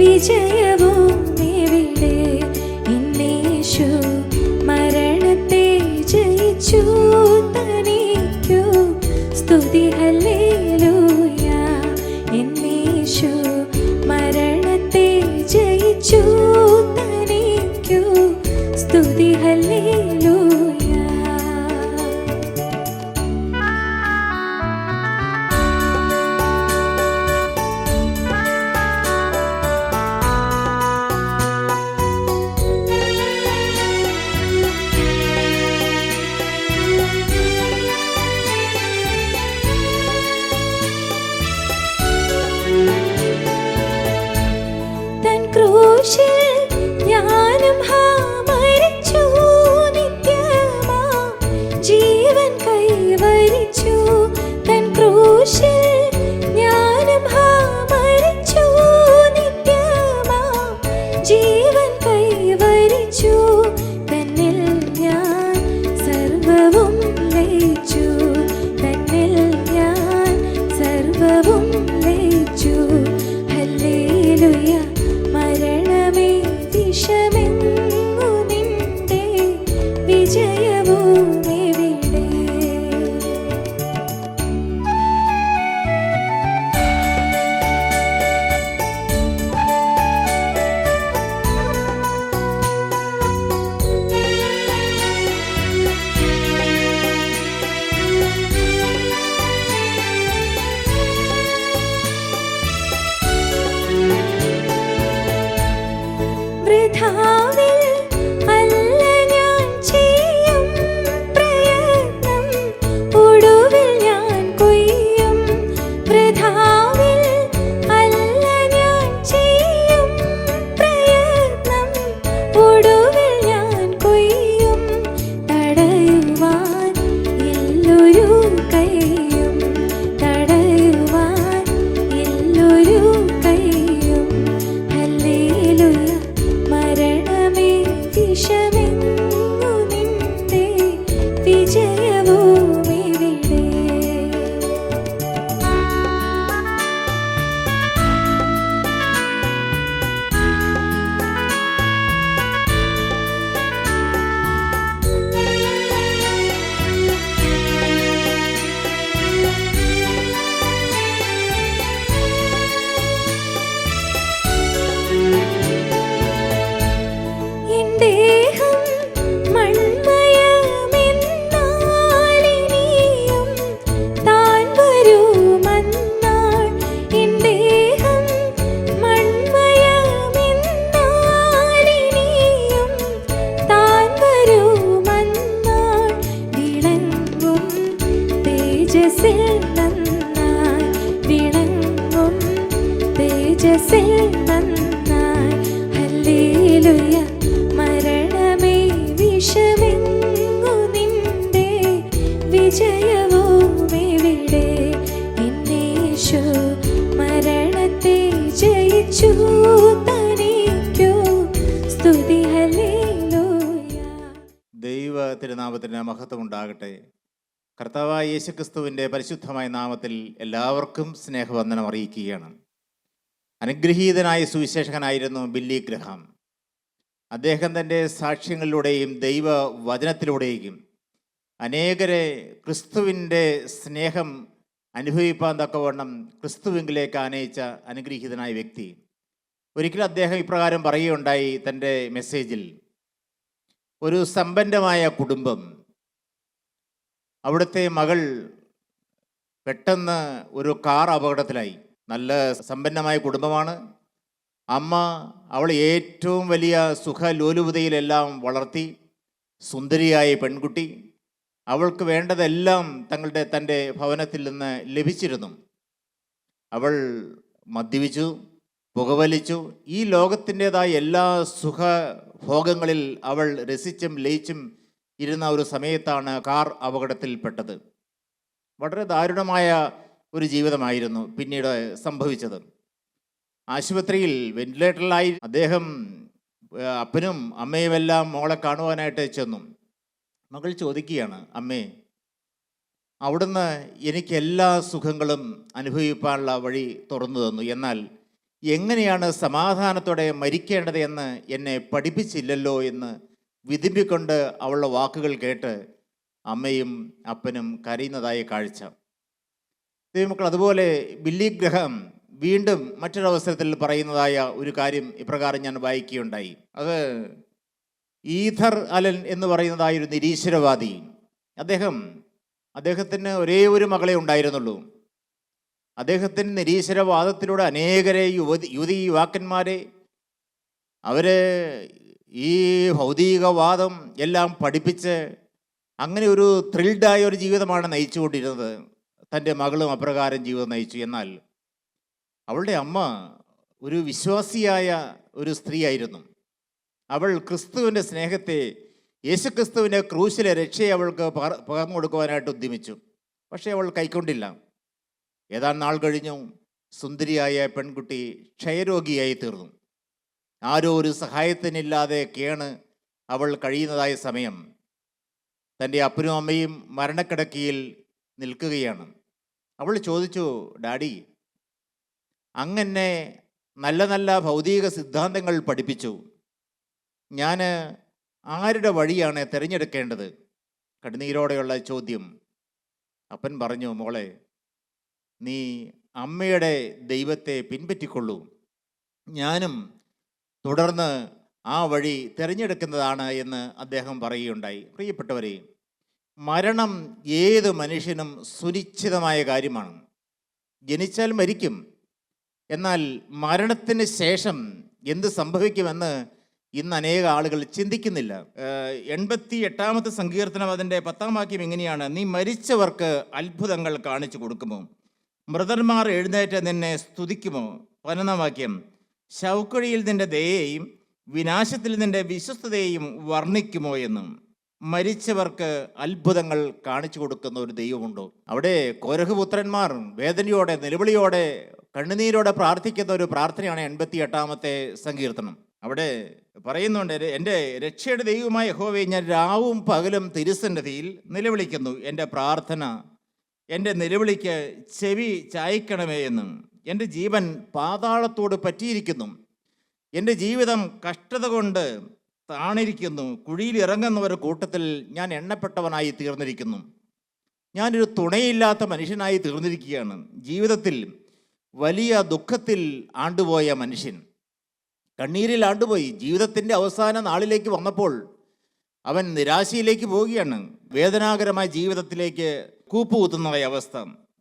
വിജയവും എവിടെ? എന്നേശു മരണത്തെ ജയിച്ചു, തനിക്കു സ്തുതി ഹല്ലേലൂയ. എന്നേശു മരണത്തെ ജയിച്ചു, തനിക്കു സ്തുതി ഹല്ലേലൂയ. ഞാനും മരിച്ചു, നിത്യമാം ജീവൻ കൈവരിച്ചു. തൻ ക്രൂശിൽ ഞാനും മരിച്ചു, നിത്യമാം ജീവൻ കൈവരിച്ചു. തന്നിൽ ഞാൻ സർവവും ലയിച്ചു, തന്നിൽ ഞാൻ സർവവും ലയിച്ചു. ഹല്ലേലൂയ. മരണമേ വിഷമെങ്ങു നിന്റെ വിജയവും എവിടെ? വൃഥാവിൽ അല്ല ഞാൻ ചെയ്യും പ്രയത്നം, ഒടുവിൽ ഞാൻ കൊയ്യും. വൃഥാവിൽ അല്ല ഞാൻ ചെയ്യും പ്രയത്നം, ഒടുവിൽ ഞാൻ കൊയ്യും. തടയുവാൻ ഇല്ലൊരു കൈയും, തടയുവാൻ ഇല്ലൊരു കൈയും. ഹല്ലേലൂയ. മരണമേ വിഷമെങ്ങു നിന്റെ വിജയവും എവിടെ? ദേഹം മൺമയമെന്നാലിനിയും താൻ വരുമന്നാൾ. എൻ ദേഹം മൺമയമെന്നാലിനിയും താൻ വരുമന്നാൾ. വിളങ്ങും തേജസ്സിൽ നന്നായി, വിളങ്ങും തേജസ്സിൽ നന്നായി. ഹല്ലേലൂയ. മരണമേ വിഷമെങ്ങു നിന്റെ വിജയവും എവിടെ? എന്നേശു മരണത്തെ ജയിച്ചു, തനിക്കു സ്തുതി ഹല്ലേലൂയ. ദൈവ തിരുനാമത്തിന് മഹത്വം ഉണ്ടാകട്ടെ. കർത്താവായ യേശുക്രിസ്തുവിൻ്റെ പരിശുദ്ധമായ നാമത്തിൽ എല്ലാവർക്കും സ്നേഹവന്ദനം അറിയിക്കുകയാണ്. അനുഗ്രഹീതനായ സുവിശേഷകനായിരുന്നു ബില്ലി ഗ്രഹാം. അദ്ദേഹം തൻ്റെ സാക്ഷ്യങ്ങളിലൂടെയും ദൈവവചനത്തിലൂടെയും അനേകരെ ക്രിസ്തുവിൻ്റെ സ്നേഹം അനുഭവിപ്പാൻ തക്കവണ്ണം ക്രിസ്തുവിങ്കിലേക്ക് ആനയിച്ച അനുഗ്രഹീതനായ വ്യക്തി. ഒരിക്കലും അദ്ദേഹം ഇപ്രകാരം പറയുകയുണ്ടായി തൻ്റെ മെസ്സേജിൽ. ഒരു സമ്പന്നമായ കുടുംബം, അവിടുത്തെ മകൾ പെട്ടെന്ന് ഒരു കാർ അപകടത്തിലായി. നല്ല സമ്പന്നമായ കുടുംബമാണ്. അമ്മ അവളെ ഏറ്റവും വലിയ സുഖലോലുപതയിലെല്ലാം വളർത്തി. സുന്ദരിയായ പെൺകുട്ടി. അവൾക്ക് വേണ്ടതെല്ലാം തൻ്റെ ഭവനത്തിൽ നിന്ന് ലഭിച്ചിരുന്നു. അവൾ മദ്യപിച്ചു, പുകവലിച്ചു. ഈ ലോകത്തിൻ്റെതായ എല്ലാ സുഖഭോഗങ്ങളിൽ അവൾ രസിച്ചും ലയിച്ചും ഇരുന്ന ഒരു സമയത്താണ് കാർ അപകടത്തിൽപ്പെട്ടത്. വളരെ ദാരുണമായ ഒരു ജീവിതമായിരുന്നു പിന്നീട് സംഭവിച്ചത്. ആശുപത്രിയിൽ വെന്റിലേറ്ററിലായി അദ്ദേഹം അപ്പനും അമ്മയുമെല്ലാം മോളെ കാണുവാനായിട്ട് ചെന്നു. മകൾ ചോദിക്കുകയാണ്, അമ്മേ, അവിടുന്ന് എനിക്ക് എല്ലാ സുഖങ്ങളും അനുഭവിക്കാനുള്ള വഴി തുറന്നു തന്നു, എന്നാൽ എങ്ങനെയാണ് സമാധാനത്തോടെ മരിക്കേണ്ടത് എന്ന് എന്നെ പഠിപ്പിച്ചില്ലല്ലോ എന്ന് വിതുമ്പിക്കൊണ്ട് അവളുടെ വാക്കുകൾ കേട്ട് അമ്മയും അപ്പനും കരയുന്നതായ കാഴ്ച. ദൈവമക്കൾ, അതുപോലെ ബില്ലി ഗ്രഹാം വീണ്ടും മറ്റൊരവസരത്തിൽ പറയുന്നതായ ഒരു കാര്യം ഇപ്രകാരം ഞാൻ വായിക്കുകയുണ്ടായി. അത് ഈഥർ അലൻ എന്ന് പറയുന്നതായ ഒരു നിരീശ്വരവാദി. അദ്ദേഹത്തിന് ഒരേ ഒരു മകളെ ഉണ്ടായിരുന്നുള്ളൂ. അദ്ദേഹത്തിന് നിരീശ്വരവാദത്തിലൂടെ അനേകരെ യുവതി യുവാക്കന്മാരെ അവരെ ഈ ഭൗതികവാദം എല്ലാം പഠിപ്പിച്ച് അങ്ങനെ ഒരു ത്രിൽഡായ ഒരു ജീവിതമാണ് നയിച്ചുകൊണ്ടിരുന്നത്. തൻ്റെ മകളും അപ്രകാരം ജീവിതം നയിച്ചു. എന്നാൽ അവളുടെ അമ്മ ഒരു വിശ്വാസിയായ ഒരു സ്ത്രീയായിരുന്നു. അവൾ ക്രിസ്തുവിൻ്റെ സ്നേഹത്തെ, യേശുക്രിസ്തുവിൻ്റെ ക്രൂശിലെ രക്ഷയെ അവൾക്ക് പകർന്നു കൊടുക്കുവാനായിട്ട് ഉദ്യമിച്ചു. പക്ഷേ അവൾ കൈക്കൊണ്ടില്ല. ഏതാണ്ട് നാൾ കഴിഞ്ഞു സുന്ദരിയായ പെൺകുട്ടി ക്ഷയരോഗിയായി തീർന്നു. ആരോ ഒരു സഹായത്തിനില്ലാതെ കേണ് അവൾ കഴിയുന്നതായ സമയം തൻ്റെ അപ്പനും അമ്മയും മരണക്കിടക്കയിൽ നിൽക്കുകയാണ്. അവൾ ചോദിച്ചു, ഡാഡി, അങ്ങനെ നല്ല നല്ല ഭൗതിക സിദ്ധാന്തങ്ങൾ പഠിപ്പിച്ചു, ഞാൻ ആരുടെ വഴിയാണ് തിരഞ്ഞെടുക്കേണ്ടത്? കണ്ണീരോടെയുള്ള ചോദ്യം. അപ്പൻ പറഞ്ഞു, മോളെ, നീ അമ്മയുടെ ദൈവത്തെ പിൻപറ്റിക്കൊള്ളൂ, ഞാനും തുടർന്ന് ആ വഴി തിരഞ്ഞെടുക്കുന്നതാണ് എന്ന് അദ്ദേഹം പറയുകയുണ്ടായി. പ്രിയപ്പെട്ടവരെ, മരണം ഏത് മനുഷ്യനും സുനിശ്ചിതമായ കാര്യമാണ്. ജനിച്ചാൽ മരിക്കും. എന്നാൽ മരണത്തിന് ശേഷം എന്ത് സംഭവിക്കുമെന്ന് ഇന്ന് അനേക ആളുകൾ ചിന്തിക്കുന്നില്ല. 88-ാമത്തെ സങ്കീർത്തനം അതിൻ്റെ 10-ാം വാക്യം ഇങ്ങനെയാണ്: നീ മരിച്ചവർക്ക് അത്ഭുതങ്ങൾ കാണിച്ചു കൊടുക്കുമോ? മൃതന്മാർ എഴുന്നേറ്റ് നിന്നെ സ്തുതിക്കുമോ? 11-ാം വാക്യം: ശവക്കുഴിയിൽ നിന്റെ ദയയെയും വിനാശത്തിൽ നിന്റെ വിശ്വസ്തതയെയും വർണ്ണിക്കുമോ എന്നും. മരിച്ചവർക്ക് അത്ഭുതങ്ങൾ കാണിച്ചു കൊടുക്കുന്ന ഒരു ദൈവമുണ്ടോ? അവിടെ കോരഹ് പുത്രന്മാർ വേദനയോടെ, നിലവിളിയോടെ, കണ്ണുനീരോടെ പ്രാർത്ഥിക്കുന്ന ഒരു പ്രാർത്ഥനയാണ് 88-ാമത്തെ സങ്കീർത്തനം. അവിടെ പറയുന്നുണ്ട്, എൻ്റെ രക്ഷയുടെ ദൈവമായ യഹോവേ, ഞാൻ രാവും പകലും തിരുസന്നിധിയിൽ നിലവിളിക്കുന്നു. എൻ്റെ പ്രാർത്ഥന, എൻ്റെ നിലവിളിക്ക് ചെവി ചായ്ക്കണമേ എന്നും. എൻ്റെ ജീവൻ പാതാളത്തോട് പറ്റിയിരിക്കുന്നു, എൻ്റെ ജീവിതം കഷ്ടത കൊണ്ട് താണിരിക്കുന്നു. കുഴിയിൽ ഇറങ്ങുന്നവരുടെ കൂട്ടത്തിൽ ഞാൻ എണ്ണപ്പെട്ടവനായി തീർന്നിരിക്കുന്നു. ഞാനൊരു തുണയില്ലാത്ത മനുഷ്യനായി തീർന്നിരിക്കുകയാണ്. ജീവിതത്തിൽ വലിയ ദുഃഖത്തിൽ ആണ്ടുപോയ മനുഷ്യൻ, കണ്ണീരിൽ ആണ്ടുപോയി. ജീവിതത്തിൻ്റെ അവസാന നാളിലേക്ക് വന്നപ്പോൾ അവൻ നിരാശയിലേക്ക് പോവുകയാണ്. വേദനാകരമായ ജീവിതത്തിലേക്ക് കൂപ്പുകുത്തുന്നതായ അവസ്ഥ.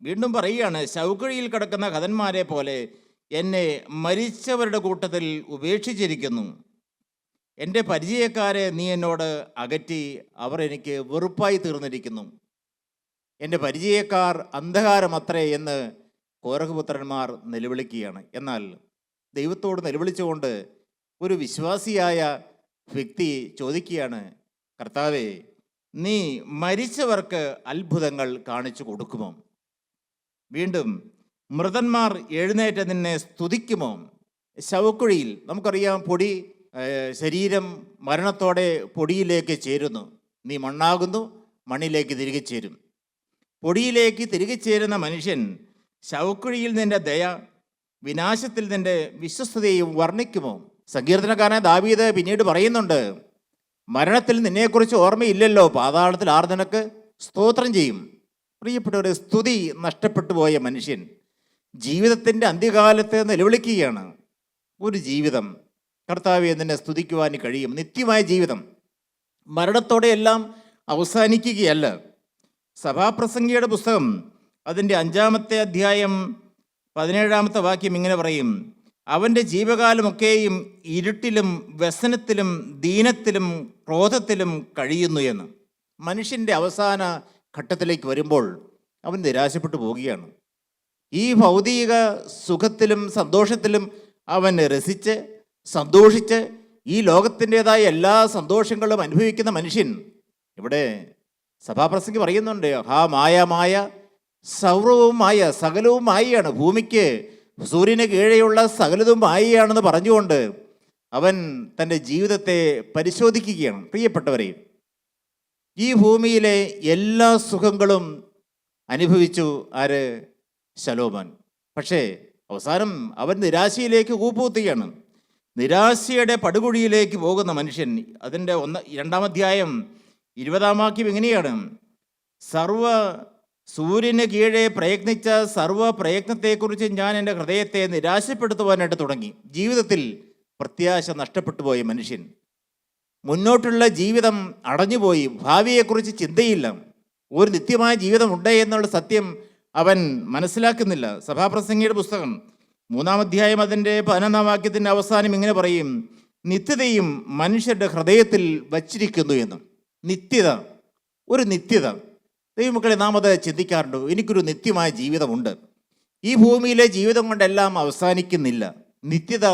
വീണ്ടും പറയുകയാണ്, ശവക്കുഴിയിൽ കിടക്കുന്ന ഹതന്മാരെ പോലെ എന്നെ മരിച്ചവരുടെ കൂട്ടത്തിൽ ഉപേക്ഷിച്ചിരിക്കുന്നു. എൻ്റെ പരിചയക്കാരെ നീ എന്നോട് അകറ്റി, അവർ എനിക്ക് വെറുപ്പായി തീർന്നിരിക്കുന്നു. എൻ്റെ പരിചയക്കാർ അന്ധകാരമത്രേ എന്ന് കോരഹപുത്രന്മാർ നിലവിളിക്കുകയാണ്. എന്നാൽ ദൈവത്തോട് നിലവിളിച്ചുകൊണ്ട് ഒരു വിശ്വാസിയായ വ്യക്തി ചോദിക്കുകയാണ്, കർത്താവേ, നീ മരിച്ചവർക്ക് അത്ഭുതങ്ങൾ കാണിച്ചു കൊടുക്കുമോ? വീണ്ടും, മൃതന്മാർ എഴുന്നേറ്റ് നിന്നെ സ്തുതിക്കുമോ? ശവക്കുഴിയിൽ നമുക്കറിയാം, പൊടി, ശരീരം മരണത്തോടെ പൊടിയിലേക്ക് ചേരുന്നു. നീ മണ്ണാകുന്നു, മണ്ണിലേക്ക് തിരികെ ചേരും. പൊടിയിലേക്ക് തിരികെ ചേരുന്ന മനുഷ്യൻ ശവക്കുഴിയിൽ നിന്റെ ദയ, വിനാശത്തിൽ നിന്റെ വിശ്വസ്തതയും വർണ്ണിക്കുമോ? സങ്കീർത്തനക്കാരനായ ദാവീദ് പിന്നീട് പറയുന്നുണ്ട്, മരണത്തിൽ നിന്നെക്കുറിച്ച് ഓർമ്മയില്ലല്ലോ, പാതാളത്തിൽ ആർ നിനക്ക് സ്തോത്രം ചെയ്യും. പ്രിയപ്പെട്ടവരെ, സ്തുതി നഷ്ടപ്പെട്ടു പോയ മനുഷ്യൻ ജീവിതത്തിൻ്റെ അന്ത്യകാലത്ത് നിലവിളിക്കുകയാണ്. ഒരു ജീവിതം കർത്താവെ നിന്നെ സ്തുതിക്കുവാൻ കഴിയും. നിത്യമായ ജീവിതം മരണത്തോടെയെല്ലാം അവസാനിക്കുകയല്ല. സഭാപ്രസംഗിയുടെ പുസ്തകം അതിൻ്റെ 5-ാമത്തെ അധ്യായം 17-ാമത്തെ വാക്യം ഇങ്ങനെ പറയും: അവൻ്റെ ജീവകാലമൊക്കെയും ഇരുട്ടിലും വ്യസനത്തിലും ദീനത്തിലും ക്രോധത്തിലും കഴിയുന്നു എന്ന്. മനുഷ്യൻ്റെ അവസാന ഘട്ടത്തിലേക്ക് വരുമ്പോൾ അവൻ നിരാശപ്പെട്ടു പോവുകയാണ്. ഈ ഭൗതിക സുഖത്തിലും സന്തോഷത്തിലും അവൻ രസിച്ച് സന്തോഷിച്ച് ഈ ലോകത്തിൻ്റെതായ എല്ലാ സന്തോഷങ്ങളും അനുഭവിക്കുന്ന മനുഷ്യൻ, ഇവിടെ സഭാപ്രസംഗി പറയുന്നുണ്ട്, മായ സർവവും മായ, സകലവും മായയാണ്. ഭൂമിക്ക് സൂര്യന് കീഴെയുള്ള സകലതും മായയാണെന്ന് പറഞ്ഞുകൊണ്ട് അവൻ തൻ്റെ ജീവിതത്തെ പരിശോധിക്കുകയാണ്. പ്രിയപ്പെട്ടവരെ, ഈ ഭൂമിയിലെ എല്ലാ സുഖങ്ങളും അനുഭവിച്ചു ആര്? ശലോമോൻ. പക്ഷേ അവസാനം അവൻ നിരാശയിലേക്ക് കൂപ്പുകുത്തുകയാണ്. നിരാശയുടെ പടുകുഴിയിലേക്ക് പോകുന്ന മനുഷ്യൻ. അതിൻ്റെ 2-ാം അധ്യായം 20-ാം വാക്യം ഇങ്ങനെയാണ്: സർവ സൂര്യന് കീഴെ പ്രയത്നിച്ച സർവ പ്രയത്നത്തെക്കുറിച്ച് ഞാൻ എൻ്റെ ഹൃദയത്തെ നിരാശപ്പെടുത്തുവാനായിട്ട് തുടങ്ങി. ജീവിതത്തിൽ പ്രത്യാശ നഷ്ടപ്പെട്ടു പോയ മനുഷ്യൻ, മുന്നോട്ടുള്ള ജീവിതം അടഞ്ഞുപോയി, ഭാവിയെക്കുറിച്ച് ചിന്തയില്ല, ഒരു നിത്യമായ ജീവിതമുണ്ട് എന്നുള്ള സത്യം അവൻ മനസ്സിലാക്കുന്നില്ല. സഭാപ്രസംഗിയുടെ പുസ്തകം 3-ാം അധ്യായം അതിൻ്റെ 11-ാം വാക്യത്തിൻ്റെ അവസാനം ഇങ്ങനെ പറയും: നിത്യതയും മനുഷ്യരുടെ ഹൃദയത്തിൽ വച്ചിരിക്കുന്നു എന്ന്. നിത്യത, ഒരു നിത്യത. ദൈവമക്കളെ, നാം അത് ചിന്തിക്കാറുണ്ടോ? എനിക്കൊരു നിത്യമായ ജീവിതമുണ്ട്. ഈ ഭൂമിയിലെ ജീവിതം കൊണ്ടെല്ലാം അവസാനിക്കുന്നില്ല. നിത്യത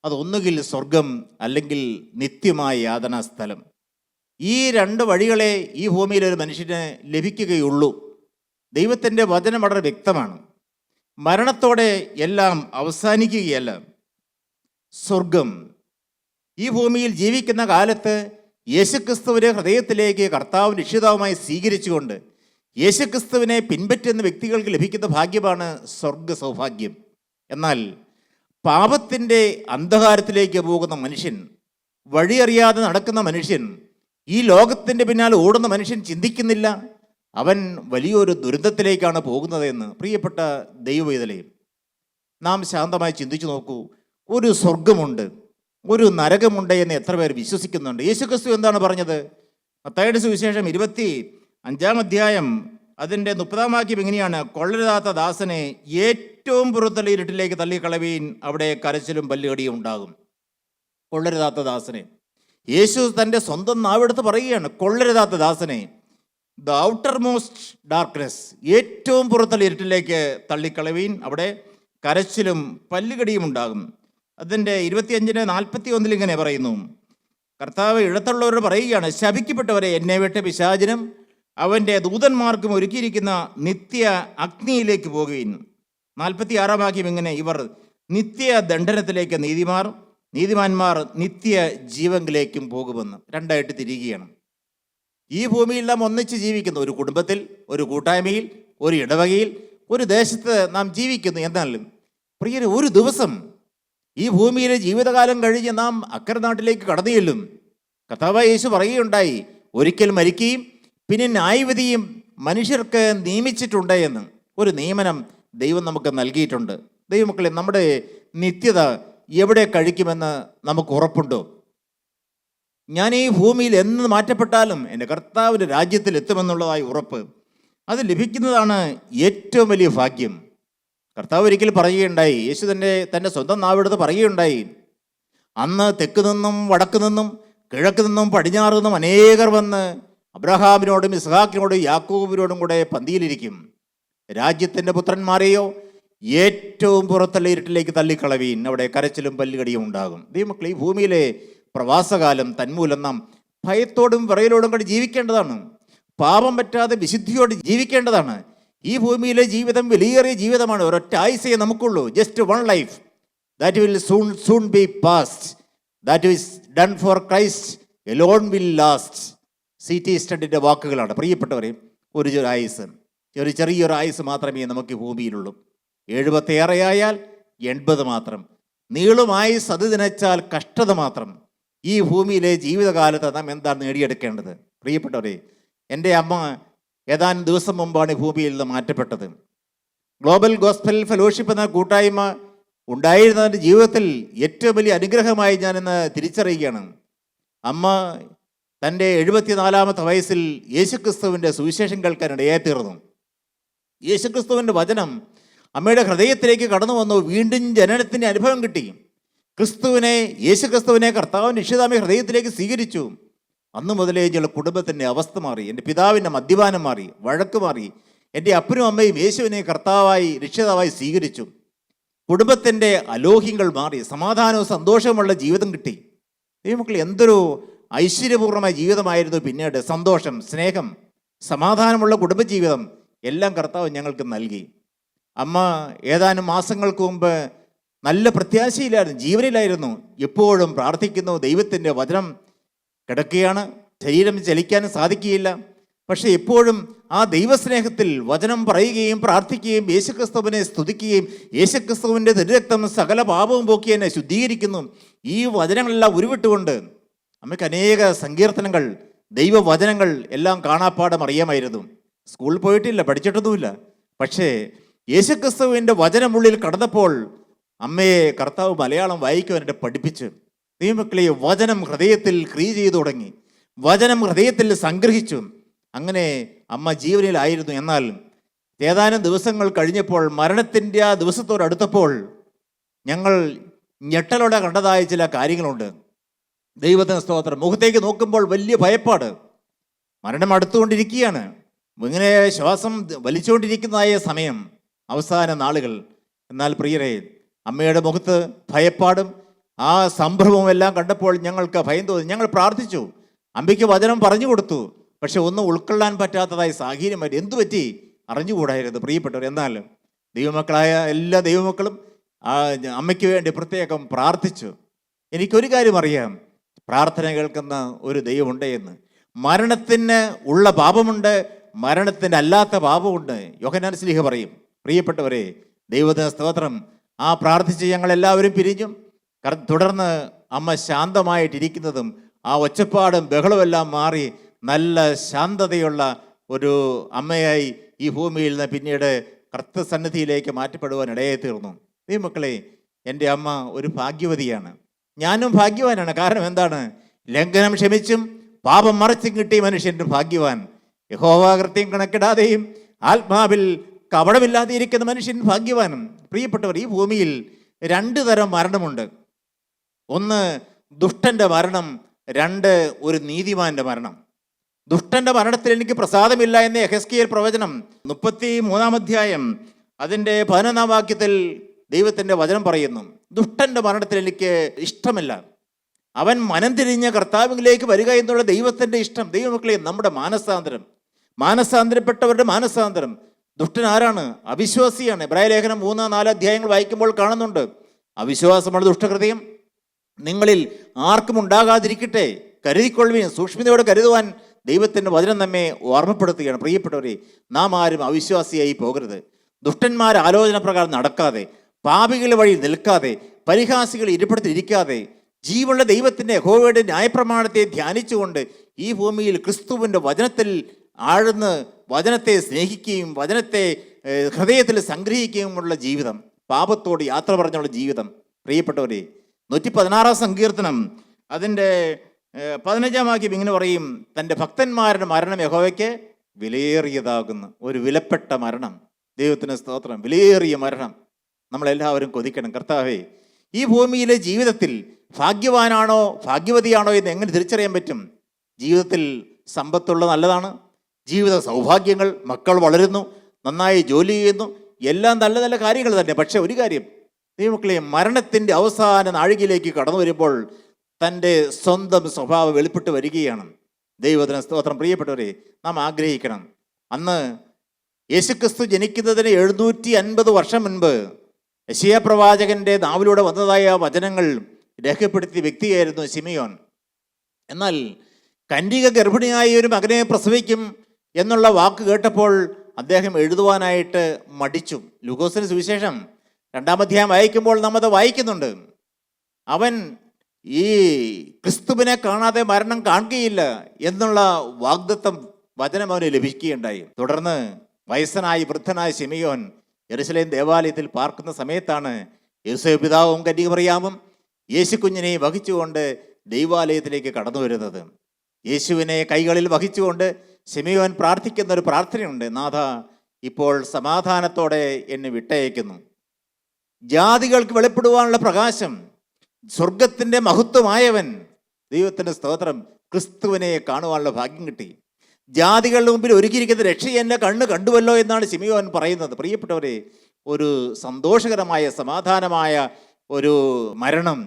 അത് ഒന്നുകിൽ സ്വർഗം അല്ലെങ്കിൽ നിത്യമായ യാതനാ സ്ഥലം. ഈ 2 വഴികളെ ഈ ഭൂമിയിൽ ഒരു മനുഷ്യന് ലഭിക്കുകയുള്ളൂ. ദൈവത്തിൻ്റെ വചനം വളരെ വ്യക്തമാണ്. മരണത്തോടെ എല്ലാം അവസാനിക്കുകയല്ല. സ്വർഗം ഈ ഭൂമിയിൽ ജീവിക്കുന്ന കാലത്ത് യേശുക്രിസ്തുവിനെ ഹൃദയത്തിലേക്ക് കർത്താവും രക്ഷിതാവുമായി സ്വീകരിച്ചുകൊണ്ട് യേശുക്രിസ്തുവിനെ പിൻപറ്റുന്ന വ്യക്തികൾക്ക് ലഭിക്കുന്ന ഭാഗ്യമാണ് സ്വർഗ സൗഭാഗ്യം. എന്നാൽ പാപത്തിൻ്റെ അന്ധകാരത്തിലേക്ക് പോകുന്ന മനുഷ്യൻ, വഴിയറിയാതെ നടക്കുന്ന മനുഷ്യൻ, ഈ ലോകത്തിൻ്റെ പിന്നാലെ ഓടുന്ന മനുഷ്യൻ ചിന്തിക്കുന്നില്ല അവൻ വലിയൊരു ദുരന്തത്തിലേക്കാണ് പോകുന്നതെന്ന്. പ്രിയപ്പെട്ട ദൈവവേദലയും, നാം ശാന്തമായി ചിന്തിച്ചു നോക്കൂ. ഒരു സ്വർഗമുണ്ട്, ഒരു നരകമുണ്ട് എന്ന് എത്ര പേർ വിശ്വസിക്കുന്നുണ്ട്? യേശുക്രിസ്തു എന്താണ് പറഞ്ഞത്? മത്തായിയുടെ സുവിശേഷം 25-ാം അധ്യായം അതിൻ്റെ 30-ാം വാക്യം ഇങ്ങനെയാണ്: കൊള്ളരുതാത്ത ദാസനെ ഏറ്റവും പുറത്തുള്ള ഇരുട്ടിലേക്ക് തള്ളിക്കളവീൻ, അവിടെ കരച്ചിലും പല്ലുകടിയും ഉണ്ടാകും. കൊള്ളരുതാത്ത ദാസനെ യേശു തൻ്റെ സ്വന്തം നാവെടുത്ത് പറയുകയാണ്. കൊള്ളരുതാത്ത ദാസനെ, ദ ഔട്ടർ മോസ്റ്റ് ഡാർക്ക്നെസ്, ഏറ്റവും പുറത്തുള്ള ഇരുട്ടിലേക്ക് തള്ളിക്കളവീൻ, അവിടെ കരച്ചിലും പല്ലുകടിയും ഉണ്ടാകും. അതിൻ്റെ 25-41 ഇങ്ങനെ പറയുന്നു: കർത്താവ് ഇടത്തുള്ളവരോട് പറയുകയാണ്, ശപിക്കപ്പെട്ടവരെ, എന്നെ വിട്ട് പിശാചിനും അവൻ്റെ ദൂതന്മാർക്കും ഒരുക്കിയിരിക്കുന്ന നിത്യ അഗ്നിയിലേക്ക് പോകുകയും. 46-ാം വാക്യം ഇങ്ങനെ: ഇവർ നിത്യ ദണ്ഡനത്തിലേക്ക് നീതിമാന്മാർ നിത്യ ജീവങ്കിലേക്കും പോകുമെന്ന്. 2ആയിട്ട് തിരികുകയാണ്. ഈ ഭൂമിയിൽ നാം ഒന്നിച്ച് ജീവിക്കുന്നു. ഒരു കുടുംബത്തിൽ, ഒരു കൂട്ടായ്മയിൽ, ഒരു ഇടവകയിൽ, ഒരു ദേശത്ത് നാം ജീവിക്കുന്നു. എന്നാലും പ്രിയരെ, ഒരു ദിവസം ഈ ഭൂമിയിലെ ജീവിതകാലം കഴിഞ്ഞ് നാം അക്കരെ നാട്ടിലേക്ക് കടന്നു ചെല്ലും. കർത്താവായ യേശു പറയുകയുണ്ടായി, ഒരിക്കൽ മരിക്കുകയും പിന്നെ ന്യായവിധിയും മനുഷ്യർക്ക് നിയമിച്ചിട്ടുണ്ട് എന്ന്. ഒരു നിയമനം ദൈവം നമുക്ക് നൽകിയിട്ടുണ്ട്. ദൈവമക്കളെ, നമ്മുടെ നിത്യത എവിടെ കഴിക്കുമെന്ന് നമുക്ക് ഉറപ്പുണ്ടോ? ഞാൻ ഈ ഭൂമിയിൽ എന്ന് മാറ്റപ്പെട്ടാലും എൻ്റെ കർത്താവിൻ്റെ രാജ്യത്തിൽ എത്തുമെന്നുള്ളതായി ഉറപ്പ്, അത് ലഭിക്കുന്നതാണ് ഏറ്റവും വലിയ ഭാഗ്യം. കർത്താവ് ഒരിക്കൽ പറയുകയുണ്ടായി, യേശു തൻ്റെ സ്വന്തം നാവെടുത്ത് പറയുകയുണ്ടായി, അന്ന് തെക്ക് നിന്നും വടക്ക് നിന്നും കിഴക്ക് നിന്നും പടിഞ്ഞാറ് നിന്നും അനേകർ വന്ന് അബ്രഹാമിനോടും ഇസ്ഹാക്കിനോടും യാക്കോബിനോടും കൂടെ പന്തിയിലിരിക്കും. രാജ്യത്തിൻ്റെ പുത്രന്മാരെയോ ഏറ്റവും പുറത്തുള്ള ഇരുട്ടിലേക്ക് തള്ളിക്കളവീൻ, അവിടെ കരച്ചിലും പല്ലുകടിയും ഉണ്ടാകും. ദൈവമക്കളെ, ഈ ഭൂമിയിലെ പ്രവാസകാലം തന്മൂലം നാം ഭയത്തോടും വിറയലോടും കൂടി ജീവിക്കേണ്ടതാണ്. പാപം പറ്റാതെ വിശുദ്ധിയോട് ജീവിക്കേണ്ടതാണ്. ഈ ഭൂമിയിലെ ജീവിതം വിലയേറിയ ജീവിതമാണ്. ഒരൊറ്റ ആയുസ്സേ നമുക്കുള്ളൂ. Just one life that will soon be past, that is done for Christ alone will last. C.T. സ്റ്റഡിൻ്റെ വാക്കുകളാണ്. പ്രിയപ്പെട്ടവരെ, ഒരു ആയുസ്, ചെറിയൊരു ആയുസ് മാത്രമേ നമുക്ക് ഈ ഭൂമിയിലുള്ളൂ. 70 ആയാൽ 80 മാത്രം. നീളും ആയുസ് അത് നനച്ചാൽ കഷ്ടത മാത്രം. ഈ ഭൂമിയിലെ ജീവിതകാലത്ത് നാം എന്താണ് നേടിയെടുക്കേണ്ടത്? പ്രിയപ്പെട്ടവരെ, എൻ്റെ അമ്മ ഏതാനും ദിവസം മുമ്പാണ് ഈ ഭൂമിയിൽ നിന്ന് മാറ്റപ്പെട്ടത്. ഗ്ലോബൽ ഗോസ്പൽ ഫെലോഷിപ്പ് എന്ന കൂട്ടായ്മ ഉണ്ടായിരുന്ന എൻ്റെ ജീവിതത്തിൽ ഏറ്റവും വലിയ അനുഗ്രഹമായി ഞാനിന്ന് തിരിച്ചറിയുകയാണ്. അമ്മ തൻ്റെ 74-ാമത്തെ വയസ്സിൽ യേശുക്രിസ്തുവിൻ്റെ സുവിശേഷം കേൾക്കാൻ ഇടയായിത്തീർന്നു. യേശുക്രിസ്തുവിൻ്റെ വചനം അമ്മയുടെ ഹൃദയത്തിലേക്ക് കടന്നു വന്നു. വീണ്ടും ജനനത്തിൻ്റെ അനുഭവം കിട്ടി. യേശുക്രിസ്തുവിനെ കർത്താവിൻ്റെ രക്ഷിതാവിനെ ഹൃദയത്തിലേക്ക് സ്വീകരിച്ചു. അന്നു മുതലേ ഞങ്ങളുടെ കുടുംബത്തിൻ്റെ അവസ്ഥ മാറി. എൻ്റെ പിതാവിൻ്റെ മദ്യപാനം മാറി, വഴക്ക് മാറി. എൻ്റെ അപ്പനും അമ്മയും യേശുവിനെ കർത്താവായി രക്ഷിതാവായി സ്വീകരിച്ചു. കുടുംബത്തിൻ്റെ അലോഹ്യങ്ങൾ മാറി, സമാധാനവും സന്തോഷവുമുള്ള ജീവിതം കിട്ടി. ദൈവമക്കളെ, എന്തൊരു ഐശ്വര്യപൂർണ്ണമായ ജീവിതമായിരുന്നു പിന്നീട്. സന്തോഷം, സ്നേഹം, സമാധാനമുള്ള കുടുംബജീവിതം എല്ലാം കർത്താവ് ഞങ്ങൾക്ക് നൽകി. അമ്മ ഏതാനും മാസങ്ങൾക്ക് മുമ്പ് നല്ല പ്രത്യാശയിലായിരുന്നു, ജീവനിലായിരുന്നു. എപ്പോഴും പ്രാർത്ഥിക്കുന്നു. ദൈവത്തിൻ്റെ വചനം കിടക്കുകയാണ്, ശരീരം ചലിക്കാനും സാധിക്കുകയില്ല. പക്ഷെ എപ്പോഴും ആ ദൈവസ്നേഹത്തിൽ വചനം പറയുകയും പ്രാർത്ഥിക്കുകയും യേശുക്രിസ്തുവിനെ സ്തുതിക്കുകയും യേശുക്രിസ്തുവിൻ്റെ തിരുരക്തം സകല പാപവും പോക്കി എന്നെ ശുദ്ധീകരിക്കുന്നു. ഈ വചനങ്ങളെല്ലാം ഉരുവിട്ടുകൊണ്ട് അമ്മയ്ക്ക് അനേക സങ്കീർത്തനങ്ങൾ, ദൈവവചനങ്ങൾ എല്ലാം കാണാപ്പാടം അറിയാമായിരുന്നു. സ്കൂളിൽ പോയിട്ടില്ല, പഠിച്ചിട്ടൊന്നുമില്ല. പക്ഷേ യേശുക്രിസ്തുവിൻ്റെ വചനമുള്ളിൽ കടന്നപ്പോൾ അമ്മയെ കർത്താവ് മലയാളം വായിക്കുവാനായിട്ട് പഠിപ്പിച്ചു. ദൈവമക്കളെ, വചനം ഹൃദയത്തിൽ ക്രിയ ചെയ്തു തുടങ്ങി, വചനം ഹൃദയത്തിൽ സംഗ്രഹിച്ചു. അങ്ങനെ അമ്മ ജീവനിലായിരുന്നു. എന്നാൽ ഏതാനും ദിവസങ്ങൾ കഴിഞ്ഞപ്പോൾ, മരണത്തിൻ്റെ ആ ദിവസത്തോടടുത്തപ്പോൾ ഞങ്ങൾ ഞെട്ടലോടെ കണ്ടതായ ചില കാര്യങ്ങളുണ്ട്. ദൈവത്തിന് സ്തോത്രം. മുഖത്തേക്ക് നോക്കുമ്പോൾ വലിയ ഭയപ്പാട്. മരണം അടുത്തുകൊണ്ടിരിക്കുകയാണ്. ഇങ്ങനെ ശ്വാസം വലിച്ചുകൊണ്ടിരിക്കുന്നതായ സമയം, അവസാന നാളുകൾ. എന്നാൽ പ്രിയരെ, അമ്മയുടെ മുഖത്ത് ഭയപ്പാടും ആ സംഭവവും എല്ലാം കണ്ടപ്പോൾ ഞങ്ങൾക്ക് ഭയം തോന്നി. ഞങ്ങൾ പ്രാർത്ഥിച്ചു, അമ്മയ്ക്ക് വചനം പറഞ്ഞു കൊടുത്തു. പക്ഷെ ഒന്നും ഉൾക്കൊള്ളാൻ പറ്റാത്തതായ സാഹചര്യമായിട്ട്. എന്തു പറ്റി അറിഞ്ഞുകൂടായിരുന്നു പ്രിയപ്പെട്ടവർ. എന്നാൽ ദൈവമക്കളായ എല്ലാ ദൈവമക്കളും അമ്മയ്ക്ക് വേണ്ടി പ്രത്യേകം പ്രാർത്ഥിച്ചു. എനിക്കൊരു കാര്യം അറിയാം, പ്രാർത്ഥന കേൾക്കുന്ന ഒരു ദൈവമുണ്ട് എന്ന്. മരണത്തിന് ഉള്ള പാപമുണ്ട്, മരണത്തിന് അല്ലാത്ത പാപമുണ്ട്. യോഹന്നാൻ ശ്ലീഹ പറയും. പ്രിയപ്പെട്ടവരെ, ദൈവത്തിന് സ്തോത്രം. ആ പ്രാർത്ഥിച്ച് ഞങ്ങളെല്ലാവരും പിരിഞ്ഞു. തുടർന്ന് അമ്മ ശാന്തമായിട്ടിരിക്കുന്നതും ആ ഒച്ചപ്പാടും ബഹളമെല്ലാം മാറി നല്ല ശാന്തതയുള്ള ഒരു അമ്മയായി ഈ ഭൂമിയിൽ നിന്ന് പിന്നീട് കർത്തസന്നിധിയിലേക്ക് മാറ്റപ്പെടുവാൻ ഇടയായി തീർന്നു. ദൈവമക്കളെ, എൻ്റെ അമ്മ ഒരു ഭാഗ്യവതിയാണ്. ഞാനും ഭാഗ്യവാനാണ്. കാരണം എന്താണ്? ലംഘനം ക്ഷമിച്ചും പാപം മറച്ചും കിട്ടിയ മനുഷ്യൻ്റെ ഭാഗ്യവാൻ. യഹോവാകൃത്യം കണക്കിടാതെയും ആത്മാവിൽ കപടമില്ലാതെ ഇരിക്കുന്ന മനുഷ്യൻ ഭാഗ്യവാനും. പ്രിയപ്പെട്ടവർ, ഈ ഭൂമിയിൽ 2 തരം മരണമുണ്ട്. ഒന്ന് ദുഷ്ടൻ്റെ മരണം, 2 ഒരു നീതിമാൻ്റെ മരണം. ദുഷ്ടൻ്റെ മരണത്തിൽ എനിക്ക് പ്രസാദമില്ല എന്ന് യെഹെസ്കേൽ പ്രവചനം 33-ാം അധ്യായം അതിൻ്റെ 11-ാം വാക്യത്തിൽ ദൈവത്തിൻ്റെ വചനം പറയുന്നു. ദുഷ്ടൻ്റെ മരണത്തിൽ എനിക്ക് ഇഷ്ടമില്ല. അവൻ മനം തിരിഞ്ഞ് കർത്താവിലേക്ക് വരിക എന്നുള്ള ദൈവത്തിൻ്റെ ഇഷ്ടം. ദൈവമക്കളെ, നമ്മുടെ മാനസാന്തരപ്പെട്ടവരുടെ മാനസാന്തരം. ദുഷ്ടൻ ആരാണ്? അവിശ്വാസിയാണ്. എബ്രായ ലേഖനം 3-4 അധ്യായങ്ങൾ വായിക്കുമ്പോൾ കാണുന്നുണ്ട്. അവിശ്വാസമാണ് ദുഷ്ടഹൃദയം. നിങ്ങളിൽ ആർക്കും ഉണ്ടാകാതിരിക്കട്ടെ, കരുതിക്കൊള്ളുവിൻ. സൂക്ഷ്മതയോടെ കരുതുവാൻ ദൈവത്തിൻ്റെ വചനം നമ്മെ ഓർമ്മപ്പെടുത്തുകയാണ്. പ്രിയപ്പെട്ടവരെ, നാം ആരും അവിശ്വാസിയായി പോകരുത്. ദുഷ്ടന്മാർ ആലോചന പ്രകാരം നടക്കാതെ, പാപികളുടെ വഴി നിൽക്കാതെ, പരിഹാസികൾ ഇരിപ്പിടത്തിലിരിക്കാതെ, ജീവനുള്ള ദൈവത്തിൻ്റെ യഹോവയുടെ ന്യായപ്രമാണത്തെ ധ്യാനിച്ചുകൊണ്ട് ഈ ഭൂമിയിൽ ക്രിസ്തുവിൻ്റെ വചനത്തിൽ ആഴ്ന്ന് വചനത്തെ സ്നേഹിക്കുകയും വചനത്തെ ഹൃദയത്തിൽ സംഗ്രഹിക്കുകയുമുള്ള ജീവിതം, പാപത്തോട് യാത്ര പറഞ്ഞുള്ള ജീവിതം. പ്രിയപ്പെട്ടവരെ, 116-ാം സങ്കീർത്തനം അതിൻ്റെ 15-ാം വാക്യം ഇങ്ങനെ പറയും: തൻ്റെ ഭക്തന്മാരുടെ മരണം യഹോവയ്ക്ക് വിലയേറിയതാകുന്നു. ഒരു വിലപ്പെട്ട മരണം. ദൈവത്തിന് സ്തോത്രം. വിലയേറിയ മരണം നമ്മളെല്ലാവരും കൊതിക്കണം. കർത്താവേ, ഈ ഭൂമിയിലെ ജീവിതത്തിൽ ഭാഗ്യവാനാണോ ഭാഗ്യവതിയാണോ എന്ന് എങ്ങനെ തിരിച്ചറിയാൻ പറ്റും? ജീവിതത്തിൽ സമ്പത്തുള്ള നല്ലതാണ്, ജീവിത സൗഭാഗ്യങ്ങൾ, മക്കൾ വളരുന്നു, നന്നായി ജോലി ചെയ്യുന്നു, എല്ലാം നല്ല നല്ല കാര്യങ്ങൾ തന്നെ. പക്ഷെ ഒരു കാര്യം ദൈവമക്കളെ, മരണത്തിൻ്റെ അവസാന നാഴികയിലേക്ക് കടന്നു വരുമ്പോൾ തൻ്റെ സ്വന്തം സ്വഭാവം വെളിപ്പെട്ട് വരികയാണ്. ദൈവത്തിന് സ്തോത്രം. പ്രിയപ്പെട്ടവരെ, നാം ആഗ്രഹിക്കണം. അന്ന് യേശുക്രിസ്തു ജനിക്കുന്നതിന് 750 വർഷം മുൻപ് യെശയ്യാ പ്രവാചകന്റെ നാവിലൂടെ വന്നതായ വചനങ്ങൾ രേഖപ്പെടുത്തിയ വ്യക്തിയായിരുന്നു ശിമിയോൻ. എന്നാൽ കന്യക ഗർഭിണിയായ ഒരു മകനെ പ്രസവിക്കും എന്നുള്ള വാക്ക് കേട്ടപ്പോൾ അദ്ദേഹം എഴുതുവാനായിട്ട് മടിച്ചു. ലൂക്കോസിന് സുവിശേഷം 2-ാം അധ്യായം വായിക്കുമ്പോൾ നാം അത് വായിക്കുന്നുണ്ട്. അവൻ ഈ ക്രിസ്തുവിനെ കാണാതെ മരണം കാണുകയില്ല എന്നുള്ള വാഗ്ദത്തം വചനം അവന് ലഭിക്കുകയുണ്ടായി. തുടർന്ന് വയസ്സനായ വൃദ്ധനായ ശിമിയോൻ യെരുശലേം ദേവാലയത്തിൽ പാർക്കുന്ന സമയത്താണ് യോസേപ്പ് പിതാവും കന്യകമറിയാമും യേശു കുഞ്ഞിനെ വഹിച്ചുകൊണ്ട് ദൈവാലയത്തിലേക്ക് കടന്നു വരുന്നത്. യേശുവിനെ കൈകളിൽ വഹിച്ചുകൊണ്ട് ശിമിയോൻ പ്രാർത്ഥിക്കുന്ന ഒരു പ്രാർത്ഥനയുണ്ട്: നാഥ, ഇപ്പോൾ സമാധാനത്തോടെ എന്നെ വിട്ടയക്കുന്നു. ജാതികൾക്ക് വെളിപ്പെടുവാനുള്ള പ്രകാശം, സ്വർഗത്തിൻ്റെ മഹത്വമായവൻ, ദൈവത്തിൻ്റെ സ്തോത്രം, ക്രിസ്തുവിനെ കാണുവാനുള്ള ഭാഗ്യം കിട്ടി. ജാതികളുടെ മുമ്പിൽ ഒരുക്കിയിരിക്കുന്ന രക്ഷ എൻ്റെ കണ്ണ് കണ്ടുവല്ലോ എന്നാണ് ശിമിയോൻ പറയുന്നത്. പ്രിയപ്പെട്ടവരെ, ഒരു സന്തോഷകരമായ സമാധാനമായ ഒരു മരണം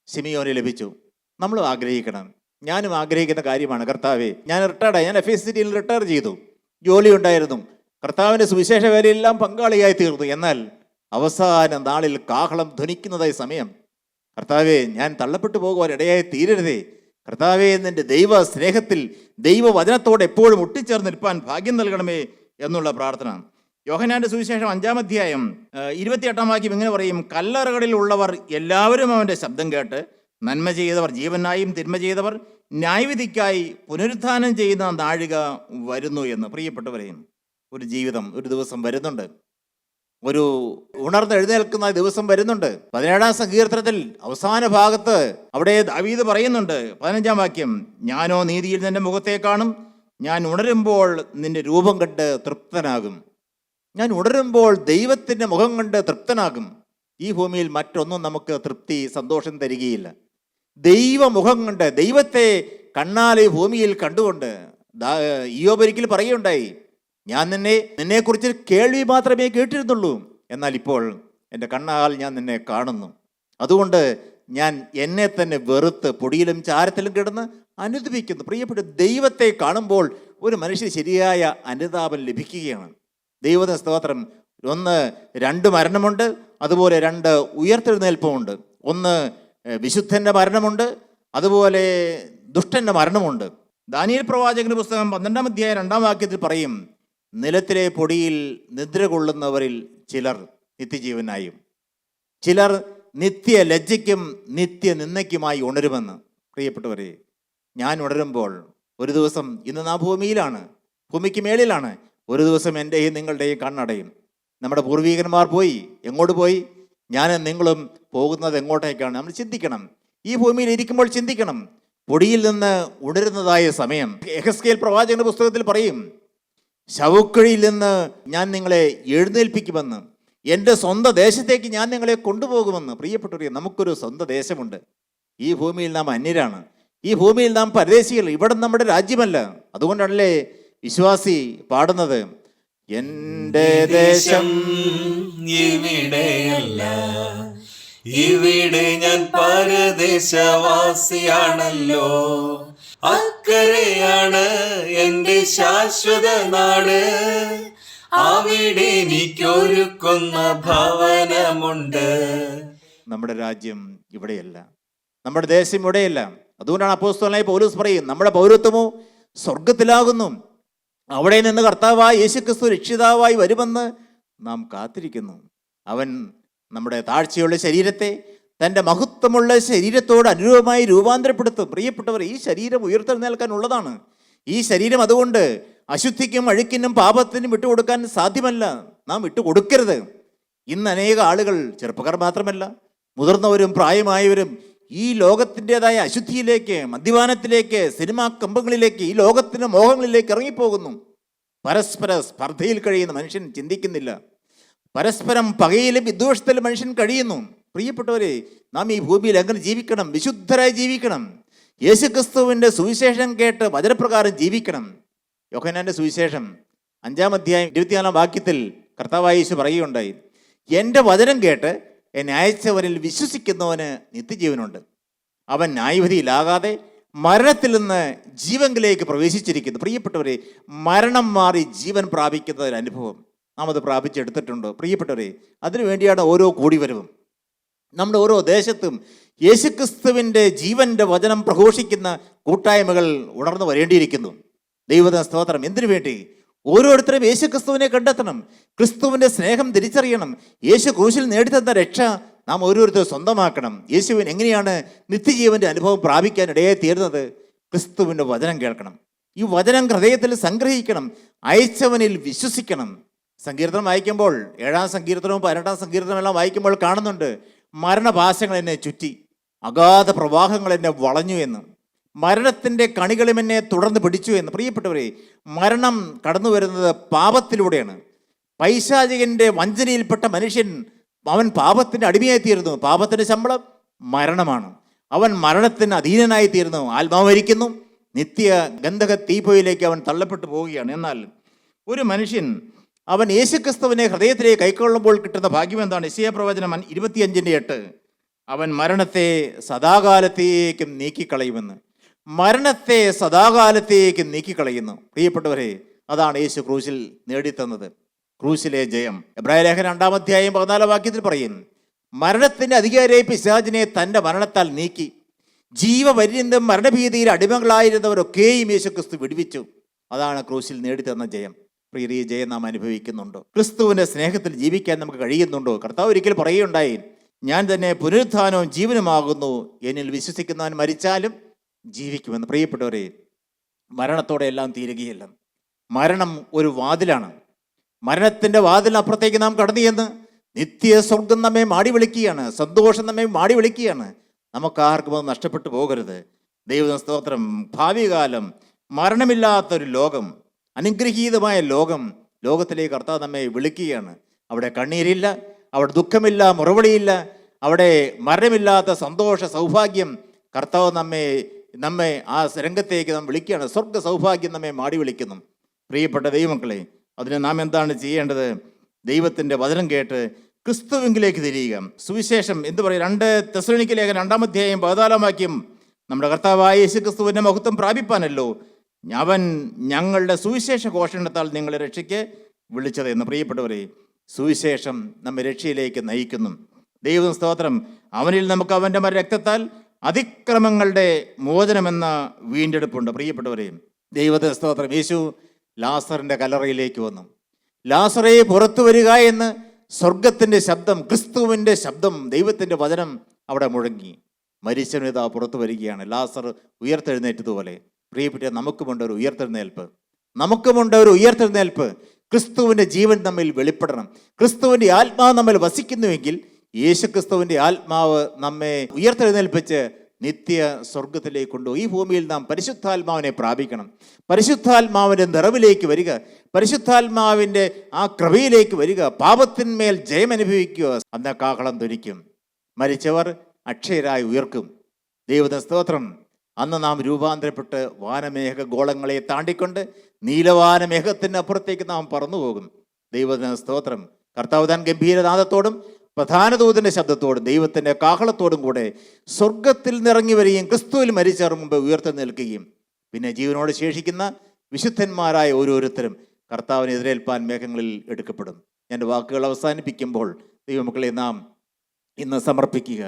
ശിമിയോന് ലഭിച്ചു. നമ്മൾ ആഗ്രഹിക്കണം. ഞാനും ആഗ്രഹിക്കുന്ന കാര്യമാണ്. കർത്താവേ, ഞാൻ റിട്ടയർഡായി. ഞാൻ FSCTയിൽ റിട്ടയർ ചെയ്തു. ജോലി ഉണ്ടായിരുന്നു. കർത്താവിൻ്റെ സുവിശേഷ വേലയെല്ലാം പങ്കാളിയായി തീർന്നു. എന്നാൽ അവസാന നാളിൽ കാഹളം ധ്വനിക്കുന്നതായ സമയം, കർത്താവേ, ഞാൻ തള്ളപ്പെട്ടു പോകുവാൻ ഇടയായി തീരരുതേ. കർത്താവേ, നിന്റെ ദൈവ സ്നേഹത്തിൽ ദൈവവചനത്തോടെ എപ്പോഴും ഒട്ടിച്ചേർന്ന് നിൽപ്പാൻ ഭാഗ്യം നൽകണമേ എന്നുള്ള പ്രാർത്ഥന. യോഹന്നാന്റെ സുവിശേഷം 5-ാം അധ്യായം 28-ാം വാക്യം ഇങ്ങനെ പറയും: കല്ലറകളിൽ ഉള്ളവർ എല്ലാവരും അവൻ്റെ ശബ്ദം കേട്ട്, നന്മ ചെയ്തവർ ജീവനായും തിന്മ ചെയ്തവർ ന്യായവിധിക്കായി പുനരുത്ഥാനം ചെയ്യുന്ന നാഴിക വരുന്നു എന്ന്. പ്രിയപ്പെട്ടവരെയും, ഒരു ജീവിതം, ഒരു ദിവസം വരുന്നുണ്ട്, ഒരു ഉണർന്ന് എഴുന്നേൽക്കുന്ന ദിവസം വരുന്നുണ്ട്. 17-ാം സങ്കീർത്തനത്തിൽ അവസാന ഭാഗത്ത് അവിടെ ദാവീദ് പറയുന്നുണ്ട്, 15-ാം വാക്യം: ഞാനോ നീതിയിൽ നിന്റെ മുഖത്തെ കാണും, ഞാൻ ഉണരുമ്പോൾ നിന്റെ രൂപം കണ്ട് തൃപ്തനാകും. ഞാൻ ഉണരുമ്പോൾ ദൈവത്തിൻ്റെ മുഖം കണ്ട് തൃപ്തനാകും. ഈ ഭൂമിയിൽ മറ്റൊന്നും നമുക്ക് തൃപ്തി, സന്തോഷം തരികയില്ല. ദൈവമുഖം കണ്ട്, ദൈവത്തെ കണ്ണാലെ ഭൂമിയിൽ കണ്ടുകൊണ്ട് ഇയ്യോബ് ഒരിക്കൽ പറയുകയുണ്ടായി, ഞാൻ നിന്നെക്കുറിച്ച് കേൾവി മാത്രമേ കേട്ടിരുന്നുള്ളൂ, എന്നാൽ ഇപ്പോൾ എൻ്റെ കണ്ണാൽ ഞാൻ നിന്നെ കാണുന്നു. അതുകൊണ്ട് ഞാൻ എന്നെ തന്നെ വെറുത്ത് പൊടിയിലും ചാരത്തിലും കിടന്ന് അനുദപിക്കുന്നു. പ്രിയപ്പെട്ട, ദൈവത്തെ കാണുമ്പോൾ ഒരു മനുഷ്യന് ശരിയായ അനുതാപം ലഭിക്കുകയാണ്. ദൈവത്തിന് സ്തോത്രം. 2 മരണമുണ്ട്, അതുപോലെ 2 ഉയർത്തെഴുന്നേൽപ്പുമുണ്ട്. 1 വിശുദ്ധൻ്റെ മരണമുണ്ട്, അതുപോലെ ദുഷ്ടൻ്റെ മരണമുണ്ട്. ദാനിയേൽ പ്രവാചകന്റെ പുസ്തകം 12-ാം അധ്യായം 2-ാം വാക്യത്തിൽ പറയും, നിലത്തിലെ പൊടിയിൽ നിദ്ര കൊള്ളുന്നവരിൽ ചിലർ നിത്യജീവനായും ചിലർ നിത്യ ലജ്ജയ്ക്കും നിത്യനിന്ദയ്ക്കുമായി ഉണരുമെന്ന്. പ്രിയപ്പെട്ടവരെ, ഞാൻ ഉണരുമ്പോൾ ഒരു ദിവസം, ഇന്ന് നാം ഭൂമിയിലാണ്, ഭൂമിക്ക് മേളിലാണ്, ഒരു ദിവസം എൻ്റെയും നിങ്ങളുടെയും കണ്ണടയും. നമ്മുടെ പൂർവീകന്മാർ പോയി, എങ്ങോട്ട് പോയി? ഞാനും നിങ്ങളും പോകുന്നത് എങ്ങോട്ടേക്കാണ്? നമ്മൾ ചിന്തിക്കണം. ഈ ഭൂമിയിൽ ഇരിക്കുമ്പോൾ ചിന്തിക്കണം. പൊടിയിൽ നിന്ന് ഉണരുന്നതായ സമയം. യെഹെസ്കേൽ പ്രവാചകന്റെ പുസ്തകത്തിൽ പറയും, ശവക്കുഴിയിൽ നിന്ന് ഞാൻ നിങ്ങളെ എഴുന്നേൽപ്പിക്കുമെന്ന്, എൻ്റെ സ്വന്തം ദേശത്തേക്ക് ഞാൻ നിങ്ങളെ കൊണ്ടുപോകുമെന്ന്. പ്രിയപ്പെട്ടവരെ, നമുക്കൊരു സ്വന്തം ദേശമുണ്ട്. ഈ ഭൂമിയിൽ നാം അന്യരാണ്, ഈ ഭൂമിയിൽ നാം പരദേശികൾ. ഇവിടെ നമ്മുടെ രാജ്യമല്ല. അതുകൊണ്ടാണല്ലേ വിശ്വാസി പാടുന്നത്, എൻ്റെ ദേശം ഇവിടെയല്ല, ഇവിടെ ഞാൻ പരദേശവാസിയാണല്ലോ, അക്കരെയാണ് എൻ്റെ ശാശ്വത നാട്, അവിടെ എനിക്കൊരുക്കുന്ന ഭവനമുണ്ട്. നമ്മുടെ രാജ്യം ഇവിടെയല്ല, നമ്മുടെ ദേശം ഇവിടെയല്ല. അതുകൊണ്ടാണ് അപ്പോസ്തലനായ പൗലോസ് പറയും, നമ്മുടെ പൗരത്വമോ സ്വർഗത്തിലാകുന്നു, അവിടെ നിന്ന് കർത്താവായ യേശുക്രിസ്തു രക്ഷിതാവായി വരുമെന്ന് നാം കാത്തിരിക്കുന്നു. അവൻ നമ്മുടെ താഴ്ചയുള്ള ശരീരത്തെ തൻ്റെ മഹത്വമുള്ള ശരീരത്തോട് അനുരൂപമായി രൂപാന്തരപ്പെടുത്തും. പ്രിയപ്പെട്ടവർ, ഈ ശരീരം ഉയർത്തെഴുന്നേൽക്കാനുള്ളതാണ്. ഈ ശരീരം അതുകൊണ്ട് അശുദ്ധിക്കും അഴുക്കിനും പാപത്തിനും വിട്ടുകൊടുക്കാൻ സാധ്യമല്ല. നാം വിട്ടുകൊടുക്കരുത്. ഇന്ന് അനേക ആളുകൾ, ചെറുപ്പക്കാർ മാത്രമല്ല, മുതിർന്നവരും പ്രായമായവരും ഈ ലോകത്തിൻ്റെതായ അശുദ്ധിയിലേക്ക്, മദ്യപാനത്തിലേക്ക്, സിനിമാ കമ്പങ്ങളിലേക്ക്, ഈ ലോകത്തിൻ്റെ മോഹങ്ങളിലേക്ക് ഇറങ്ങിപ്പോകുന്നു. പരസ്പര സ്പർദ്ധയിൽ കഴിയുന്ന മനുഷ്യൻ ചിന്തിക്കുന്നില്ല. പരസ്പരം പകയിലും വിദ്വേഷത്തിലും മനുഷ്യൻ കഴിയുന്നു. പ്രിയപ്പെട്ടവരെ, നാം ഈ ഭൂമിയിൽ എങ്ങനെ ജീവിക്കണം? വിശുദ്ധരായി ജീവിക്കണം. യേശുക്രിസ്തുവിൻ്റെ സുവിശേഷം കേട്ട് വചനപ്രകാരം ജീവിക്കണം. യോഹന്നാന്റെ സുവിശേഷം 5-ാം അധ്യായം 24-ാം വാക്യത്തിൽ കർത്താവായ യേശു പറയുകയുണ്ടായി, എൻ്റെ വചനം കേട്ട് എന്നെ അയച്ചവനിൽ വിശ്വസിക്കുന്നവന് നിത്യജീവനുണ്ട്. അവൻ ന്യായവിധിയിലാകാതെ മരണത്തിൽ നിന്ന് ജീവങ്കിലേക്ക് പ്രവേശിച്ചിരിക്കുന്നു. പ്രിയപ്പെട്ടവരെ, മരണം മാറി ജീവൻ പ്രാപിക്കുന്ന ഒരു അനുഭവം നാം അത് പ്രാപിച്ചെടുത്തിട്ടുണ്ടോ? പ്രിയപ്പെട്ടവരെ, അതിനുവേണ്ടിയാണ് ഓരോ കൂടിവരവും. നമ്മുടെ ഓരോ ദേശത്തും യേശുക്രിസ്തുവിൻ്റെ ജീവൻ്റെ വചനം പ്രഘോഷിക്കുന്ന കൂട്ടായ്മകൾ ഉണർന്നു വരേണ്ടിയിരിക്കുന്നു. ദൈവത്തിന് സ്തോത്രം. എന്തിനു വേണ്ടി? ഓരോരുത്തരും യേശുക്രിസ്തുവിനെ കണ്ടെത്തണം, ക്രിസ്തുവിൻ്റെ സ്നേഹം തിരിച്ചറിയണം, യേശു ക്രൂശിൽ നേടിത്തന്ന രക്ഷ നാം ഓരോരുത്തരും സ്വന്തമാക്കണം. യേശുവിന് എങ്ങനെയാണ് നിത്യജീവൻ്റെ അനുഭവം പ്രാപിക്കാൻ ഇടയായി തീരുന്നത്? ക്രിസ്തുവിൻ്റെ വചനം കേൾക്കണം, ഈ വചനം ഹൃദയത്തിൽ സംഗ്രഹിക്കണം, അയച്ചവനിൽ വിശ്വസിക്കണം. സങ്കീർത്തനം വായിക്കുമ്പോൾ, 7-ാം സങ്കീർത്തനവും 18-ാം സങ്കീർത്തനവും എല്ലാം വായിക്കുമ്പോൾ കാണുന്നുണ്ട്, മരണപാശങ്ങൾ എന്നെ ചുറ്റി, അഗാധ പ്രവാഹങ്ങൾ എന്നെ വളഞ്ഞു എന്ന്, മരണത്തിൻ്റെ കണികളും എന്നെ തുടർന്ന് പിടിച്ചു എന്ന്. പ്രിയപ്പെട്ടവരെ, മരണം കടന്നു വരുന്നത് പാപത്തിലൂടെയാണ്. പൈശാചികൻ്റെ വഞ്ചനയിൽപ്പെട്ട മനുഷ്യൻ അവൻ പാപത്തിൻ്റെ അടിമയായിത്തീരുന്നു. പാപത്തിൻ്റെ ശമ്പളം മരണമാണ്. അവൻ മരണത്തിന് അധീനനായിത്തീരുന്നു. ആത്മാവ് മരിക്കുന്നു, നിത്യ ഗന്ധക തീപ്പൊയിലേക്ക് അവൻ തള്ളപ്പെട്ടു പോവുകയാണ്. എന്നാൽ ഒരു മനുഷ്യൻ അവൻ യേശുക്രിസ്തുവിനെ ഹൃദയത്തിലേക്ക് കൈക്കൊള്ളുമ്പോൾ കിട്ടുന്ന ഭാഗ്യം എന്താണ്? യെശയ്യാ പ്രവചനം 25:8, അവൻ മരണത്തെ സദാകാലത്തേക്കും നീക്കിക്കളയുമെന്ന്. മരണത്തെ സദാകാലത്തേക്കും നീക്കിക്കളയുന്നു. പ്രിയപ്പെട്ടവരെ, അതാണ് യേശു ക്രൂശിൽ നേടിത്തന്നത്, ക്രൂശിലെ ജയം. എബ്രായ ലേഖനം 2-ാം അധ്യായം 14-ാം വാക്യത്തിൽ പറയും, മരണത്തിൻ്റെ അധികാരിയായ പിശാചിനെ തൻ്റെ മരണത്താൽ നീക്കി ജീവപര്യന്തം മരണഭീതിയിൽ അടിമകളായിരുന്നവരൊക്കെയും യേശുക്രിസ്തു വിടുവിച്ചു. അതാണ് ക്രൂശിൽ നേടിത്തന്ന ജയം. പ്രിയ ജയം നാം അനുഭവിക്കുന്നുണ്ടോ? ക്രിസ്തുവിൻ്റെ സ്നേഹത്തിൽ ജീവിക്കാൻ നമുക്ക് കഴിയുന്നുണ്ടോ? കർത്താവ് ഒരിക്കൽ പറയുകയുണ്ടായി, ഞാൻ തന്നെ പുനരുത്ഥാനവും ജീവനുമാകുന്നു, എന്നിൽ വിശ്വസിക്കുന്നവൻ മരിച്ചാലും ജീവിക്കുമെന്ന്. പ്രിയപ്പെട്ടവരെ, മരണത്തോടെ എല്ലാം തീരുകയല്ല. മരണം ഒരു വാതിലാണ്. മരണത്തിൻ്റെ വാതിലിനപ്പുറത്തേക്ക് നാം കടന്നു ചെന്ന് നിത്യ സ്വർഗം നമ്മെ മാടി വിളിക്കുകയാണ്, സന്തോഷം നമ്മെ മാടി വിളിക്കുകയാണ്. നമുക്കാർക്കും അത് നഷ്ടപ്പെട്ടു പോകരുത്. ദൈവ സ്തോത്രം. ഭാവി കാലം, മരണമില്ലാത്തൊരു ലോകം, അനുഗ്രഹീതമായ ലോകത്തിലേക്ക് കർത്താവ് നമ്മെ വിളിക്കുകയാണ്. അവിടെ കണ്ണീരില്ല, അവിടെ ദുഃഖമില്ല, മുറവിളിയില്ല, അവിടെ മരണമില്ലാത്ത സന്തോഷ സൗഭാഗ്യം കർത്താവ് നമ്മെ ആ രംഗത്തേക്ക് നാം വിളിക്കുകയാണ്. സ്വർഗ സൗഭാഗ്യം നമ്മെ മാടി വിളിക്കുന്നു. പ്രിയപ്പെട്ട ദൈവമക്കളെ, അതിന് നാം എന്താണ് ചെയ്യേണ്ടത്? ദൈവത്തിൻ്റെ വചനം കേട്ട് ക്രിസ്തുവിലേക്ക് തിരിയുക. സുവിശേഷം എന്ത് പറയും? 2 തെസ്സലോനിക്ക ലേഖനം 2-ാം അധ്യായം 14-ാം വാക്യം, നമ്മുടെ കർത്താവായ യേശു ക്രിസ്തുവിൻ്റെ മഹത്വം പ്രാപിപ്പാനല്ലോ അവൻ ഞങ്ങളുടെ സുവിശേഷ ഘോഷണത്താൽ നിങ്ങളെ രക്ഷയ്ക്ക് വിളിച്ചത് എന്ന്. പ്രിയപ്പെട്ടവരെ, സുവിശേഷം നമ്മെ രക്ഷയിലേക്ക് നയിക്കുന്നു. ദൈവ സ്തോത്രം. അവനിൽ നമുക്ക് അവൻ്റെ രക്തത്താൽ അതിക്രമങ്ങളുടെ മോചനമെന്ന വീണ്ടെടുപ്പുണ്ട്. പ്രിയപ്പെട്ടവരെ, ദൈവത്തെ സ്തോത്രം. യേശു ലാസറിൻ്റെ കല്ലറയിലേക്ക് വന്നു. ലാസറേ പുറത്തു വരിക എന്ന് സ്വർഗത്തിൻ്റെ ശബ്ദം, ക്രിസ്തുവിൻ്റെ ശബ്ദം, ദൈവത്തിൻ്റെ വചനം അവിടെ മുഴങ്ങി. മരിച്ചവനിതാ പുറത്തു വരികയാണ്. ലാസർ ഉയർത്തെഴുന്നേറ്റതുപോലെ പ്രിയപ്പെട്ട നമുക്കുമുണ്ട് ഒരു ഉയർത്തെഴുന്നേൽപ്പ്. ക്രിസ്തുവിൻ്റെ ജീവൻ നമ്മിൽ വെളിപ്പെടണം. ക്രിസ്തുവിൻ്റെ ആത്മാവ് നമ്മിൽ വസിക്കുന്നുവെങ്കിൽ യേശു ക്രിസ്തുവിൻ്റെ ആത്മാവ് നമ്മെ ഉയർത്തെഴുന്നേൽപ്പിച്ച് നിത്യ സ്വർഗത്തിലേക്ക് കൊണ്ടുപോകും. ഈ ഭൂമിയിൽ നാം പരിശുദ്ധാത്മാവിനെ പ്രാപിക്കണം. പരിശുദ്ധാത്മാവിൻ്റെ നിറവിലേക്ക് വരിക, പരിശുദ്ധാത്മാവിൻ്റെ ആ കൃപയിലേക്ക് വരിക, പാപത്തിന്മേൽ ജയം അനുഭവിക്കുക. അന്ന് കാഹളം ധ്വനിക്കും, മരിച്ചവർ അക്ഷയരായി ഉയർക്കും. ദൈവത്തിന് സ്തോത്രം. അന്ന് നാം രൂപാന്തരപ്പെട്ട് വാനമേഘ ഗോളങ്ങളെ താണ്ടിക്കൊണ്ട് നീലവാനമേഘത്തിന് അപ്പുറത്തേക്ക് നാം പറന്നു പോകും. ദൈവത്തിന് സ്തോത്രം. കർത്താവ് താൻ ഗംഭീരനാദത്തോടും പ്രധാന ദൂതൻ്റെ ശബ്ദത്തോടും ദൈവത്തിൻ്റെ കാഹളത്തോടും കൂടെ സ്വർഗത്തിൽ നിറങ്ങി വരികയും ക്രിസ്തുവിൽ മരിച്ചവർ മുമ്പ് ഉയർത്തി നിൽക്കുകയും പിന്നെ ജീവനോട് ശേഷിക്കുന്ന വിശുദ്ധന്മാരായ ഓരോരുത്തരും കർത്താവിനെ എതിരേൽപ്പാൻ മേഘങ്ങളിൽ എടുക്കപ്പെടും. എൻ്റെ വാക്കുകൾ അവസാനിപ്പിക്കുമ്പോൾ ദൈവമക്കളെ നാം ഇന്ന് സമർപ്പിക്കുക.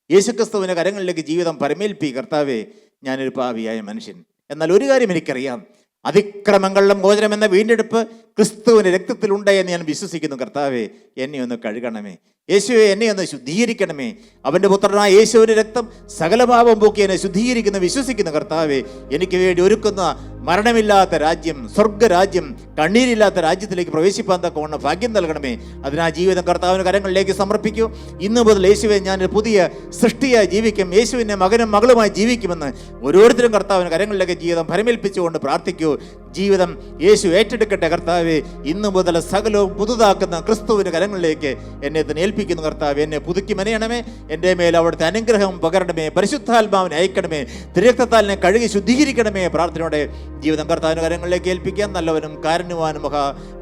യേശുക്രിസ്തുവിൻ്റെ കരങ്ങളിലേക്ക് ജീവിതം പരമേൽപ്പി. കർത്താവേ, ഞാനൊരു പാപിയായ മനുഷ്യൻ, എന്നാൽ ഒരു കാര്യം എനിക്കറിയാം, അതിക്രമങ്ങളുടെ മോചനം എന്ന വീണ്ടെടുപ്പ് ക്രിസ്തുവിൻ്റെ രക്തത്തിലുണ്ട് എന്ന് ഞാൻ വിശ്വസിക്കുന്നു. കർത്താവേ, എന്നെ ഒന്ന് കഴുകണമേ. യേശുവെ, എന്നെ ഒന്ന് ശുദ്ധീകരിക്കണമേ. അവൻ്റെ പുത്രനായ യേശുവിൻ്റെ രക്തം സകല പാപം പോക്കി എന്നെ ശുദ്ധീകരിക്കുന്നു വിശ്വസിക്കുന്നു. കർത്താവേ, എനിക്ക് വേണ്ടി ഒരുക്കുന്ന മരണമില്ലാത്ത രാജ്യം, സ്വർഗരാജ്യം, കണ്ണീരില്ലാത്ത രാജ്യത്തിലേക്ക് പ്രവേശിപ്പാൻ തക്കവണ്ണം ഭാഗ്യം നൽകണമേ. അതിനാ ജീവിതം കർത്താവിൻ്റെ കരങ്ങളിലേക്ക് സമർപ്പിക്കൂ. ഇന്നു മുതൽ യേശുവെ, ഞാനൊരു പുതിയ സൃഷ്ടിയായി ജീവിക്കും, യേശുവിൻ്റെ മകനും മകളുമായി ജീവിക്കുമെന്ന് ഓരോരുത്തരും കർത്താവിൻ്റെ കരങ്ങളിലേക്ക് ജീവിതം ഭരമേൽപ്പിച്ചുകൊണ്ട് പ്രാർത്ഥിക്കൂ. ജീവിതം യേശു ഏറ്റെടുക്കട്ടെ. കർത്താവെ, ഇന്നു മുതൽ സകലവും പുതുതാക്കുന്ന ക്രിസ്തുവിൻ്റെ കരങ്ങളിലേക്ക് എന്നെ തന്നെ ഏൽപ്പിക്കുന്നു. കർത്താവ്, എന്നെ പുതുക്കി മെനയണമേ. എൻ്റെ മേൽ അവിടുത്തെ അനുഗ്രഹം പകരണമേ. പരിശുദ്ധാത്മാവിനെ അയക്കണമേ. തിരക്തത്താലിനെ കഴുകി ശുദ്ധീകരിക്കണമേ. പ്രാർത്ഥനയോടെ ജീവിതം കർത്താവിൻ്റെ കരങ്ങളിലേക്ക് ഏൽപ്പിക്കാൻ നല്ലവനും കാരുണ്യവാനും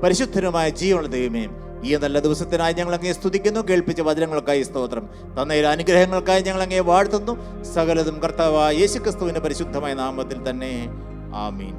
പരിശുദ്ധനുമായ ജീവനുള്ള ദൈവമേ, ഈ നല്ല ദിവസത്തിനായി ഞങ്ങൾ അങ്ങേ സ്തുതിക്കുന്നു. കേൾപ്പിച്ച വചനങ്ങൾക്കായി സ്തോത്രം. തന്നയിൽ അനുഗ്രഹങ്ങൾക്കായി ഞങ്ങൾ അങ്ങേ വാഴ്ത്തുന്നു. സകലതും കർത്താവായ യേശുക്രിസ്തുവിൻ്റെ പരിശുദ്ധമായ നാമത്തിൽ തന്നെ. ആമീൻ.